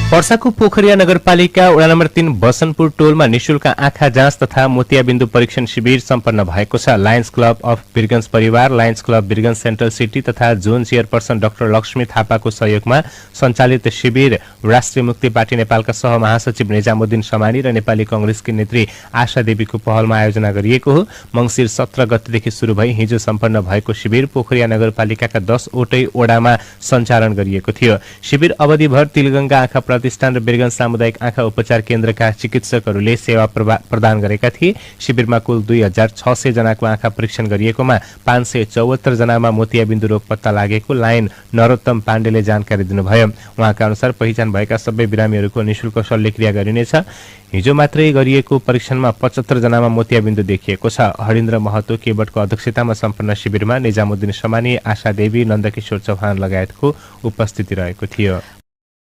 पर्साको पोखरिया नगरपालिका वडा नम्बर 3 बसनपुर टोलमा निशुल्क आँखा जाँच तथा मोतियाबिन्दु परीक्षण शिविर सम्पन्न भएको छ। लायन्स क्लब अफ बिरगन्ज परिवार, lions club Birgunj central city तथा जोन चेयरपर्सन डाक्टर लक्ष्मी थापाको सहयोगमा सञ्चालित शिविर राष्ट्रिय मुक्ति पार्टी नेपालका सहमहासचिव निजामुद्दिन समानी र नेपाली कांग्रेसकी नेत्री आशा देवीको पहलमा आयोजना गरिएको हो। मङ्सिर 17 गतेदेखि सुरु भई हिजो सम्पन्न भएको शिविर पोखरिया नगरपालिकाका 10 वटै ओडामा सञ्चालन गरिएको थियो। शिविर अवधिभर तिलगंगा आँखा प्रतिष्ठान र बिरगन्ज सामुदायिक आँखा उपचार केन्द्रका चिकित्सकहरूले सेवा प्रदान गरेका थिए। शिविरमा कुल 2600 जनाको आँखा परीक्षण गरिएकोमा 574 जनामा मोतियाबिन्दु रोग पत्ता लागेको लायन नरोत्तम पाण्डेले जानकारी दिनुभयो। उहाँका अनुसार पहिचान भएका सबै बिरामीहरूको निशुल्क शल्यक्रिया गरिनेछ। हिजो मात्रै गरिएको परीक्षणमा 75 जनामा मोतियाबिन्दु देखिएको छ। हरिन्द्र महतो केवटको अध्यक्षतामा सम्पन्न शिविरमा निजामुद्दिन समानी, आशा देवी, नन्दकिशोर चौहान लगायतको उपस्थिति रहेको थियो।